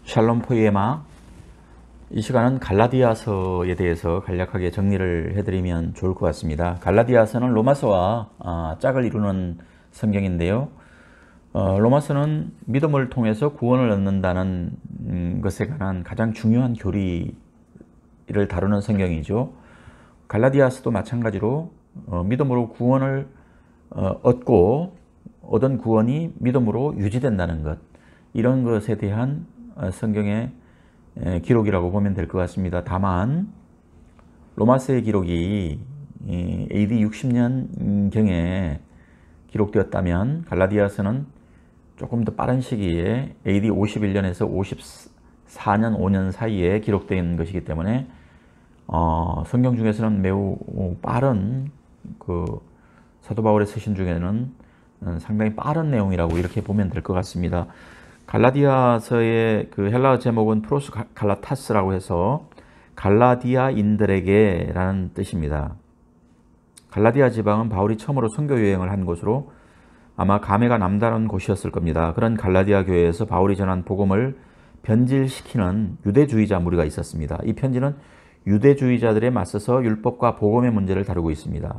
샬롬 포이에마. 이 시간은 갈라디아서에 대해서 간략하게 정리를 해드리면 좋을 것 같습니다. 갈라디아서는 로마서와 짝을 이루는 성경인데요. 로마서는 믿음을 통해서 구원을 얻는다는 것에 관한 가장 중요한 교리를 다루는 성경이죠. 갈라디아서도 마찬가지로 믿음으로 구원을 얻고 얻은 구원이 믿음으로 유지된다는 것, 이런 것에 대한 성경의 기록이라고 보면 될 것 같습니다. 다만 로마서의 기록이 AD 60년경에 기록되었다면 갈라디아서는 조금 더 빠른 시기에 AD 51년에서 54년, 5년 사이에 기록된 것이기 때문에 성경 중에서는 매우 빠른 사도 바울의 서신 중에는 상당히 빠른 내용이라고 이렇게 보면 될 것 같습니다. 갈라디아서의 헬라어 제목은 프로스 갈라타스라고 해서 갈라디아인들에게 라는 뜻입니다. 갈라디아 지방은 바울이 처음으로 선교 여행을 한 곳으로 아마 감회가 남다른 곳이었을 겁니다. 그런 갈라디아 교회에서 바울이 전한 복음을 변질시키는 유대주의자 무리가 있었습니다. 이 편지는 유대주의자들에 맞서서 율법과 복음의 문제를 다루고 있습니다.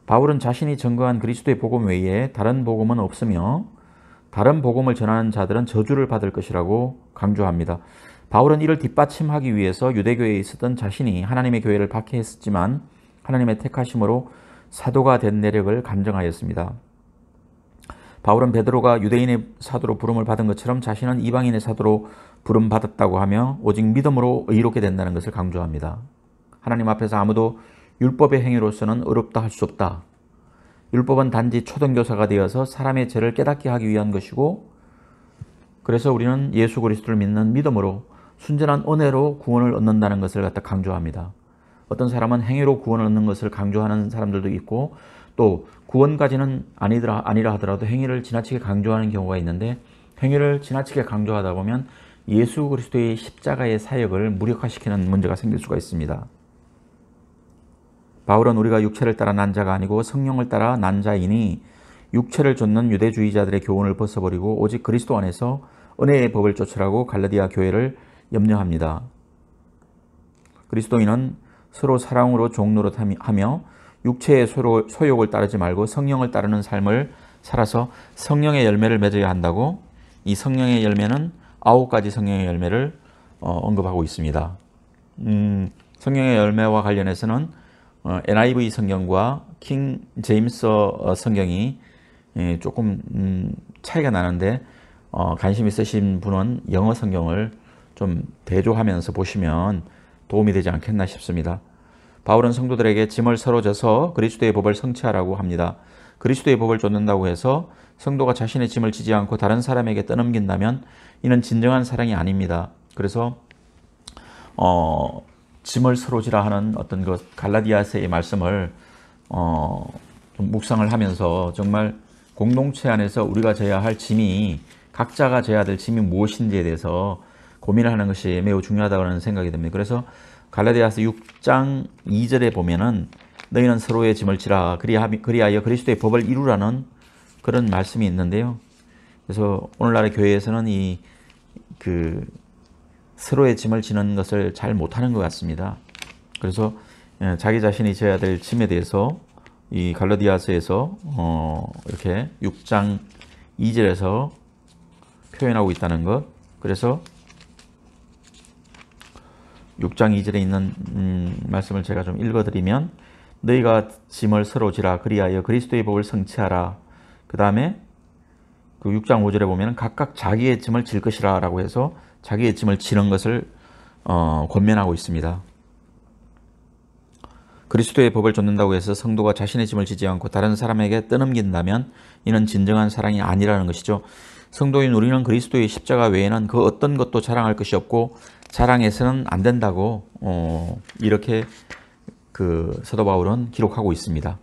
바울은 자신이 전거한 그리스도의 복음 외에 다른 복음은 없으며 다른 복음을 전하는 자들은 저주를 받을 것이라고 강조합니다. 바울은 이를 뒷받침하기 위해서 유대교회에 있었던 자신이 하나님의 교회를 박해했었지만 하나님의 택하심으로 사도가 된 내력을 간증하였습니다. 바울은 베드로가 유대인의 사도로 부름을 받은 것처럼 자신은 이방인의 사도로 부름받았다고 하며 오직 믿음으로 의롭게 된다는 것을 강조합니다. 하나님 앞에서 아무도 율법의 행위로서는 의롭다 할 수 없다. 율법은 단지 초등교사가 되어서 사람의 죄를 깨닫게 하기 위한 것이고, 그래서 우리는 예수 그리스도를 믿는 믿음으로 순전한 은혜로 구원을 얻는다는 것을 갖다 강조합니다. 어떤 사람은 행위로 구원을 얻는 것을 강조하는 사람들도 있고, 또 구원까지는 아니라 하더라도 행위를 지나치게 강조하는 경우가 있는데, 행위를 지나치게 강조하다 보면 예수 그리스도의 십자가의 사역을 무력화시키는 문제가 생길 수가 있습니다. 바울은 우리가 육체를 따라 난 자가 아니고 성령을 따라 난 자이니 육체를 좇는 유대주의자들의 교훈을 벗어버리고 오직 그리스도 안에서 은혜의 법을 쫓으라고 갈라디아 교회를 염려합니다. 그리스도인은 서로 사랑으로 종노릇하며 육체의 소욕을 따르지 말고 성령을 따르는 삶을 살아서 성령의 열매를 맺어야 한다고, 이 성령의 열매는 9가지 성령의 열매를 언급하고 있습니다. 성령의 열매와 관련해서는 NIV 성경과 킹 제임스 성경이 조금 차이가 나는데 관심 있으신 분은 영어 성경을 좀 대조하면서 보시면 도움이 되지 않겠나 싶습니다. 바울은 성도들에게 짐을 서로 져서 그리스도의 법을 성취하라고 합니다. 그리스도의 법을 좇는다고 해서 성도가 자신의 짐을 지지 않고 다른 사람에게 떠넘긴다면 이는 진정한 사랑이 아닙니다. 그래서 짐을 서로 지라 하는 어떤 갈라디아서의 말씀을 좀 묵상을 하면서 정말 공동체 안에서 우리가 져야 할 짐이, 각자가 져야 될 짐이 무엇인지에 대해서 고민을 하는 것이 매우 중요하다고 생각이 듭니다. 그래서 갈라디아서 6장 2절에 보면은 너희는 서로의 짐을 지라 그리하여 그리스도의 법을 이루라는 그런 말씀이 있는데요. 그래서 오늘날의 교회에서는 서로의 짐을 지는 것을 잘 못하는 것 같습니다. 그래서 자기 자신이 져야 될 짐에 대해서 이 갈라디아서에서 이렇게 6장 2절에서 표현하고 있다는 것. 그래서 6장 2절에 있는 말씀을 제가 좀 읽어드리면, 너희가 짐을 서로 지라 그리하여 그리스도의 법을 성취하라. 그 다음에 6장 5절에 보면 각각 자기의 짐을 질 것이라 라고 해서 자기의 짐을 지는 것을 권면하고 있습니다. 그리스도의 법을 좇는다고 해서 성도가 자신의 짐을 지지 않고 다른 사람에게 떠넘긴다면 이는 진정한 사랑이 아니라는 것이죠. 성도인 우리는 그리스도의 십자가 외에는 그 어떤 것도 자랑할 것이 없고 자랑해서는 안 된다고 이렇게 사도 바울은 기록하고 있습니다.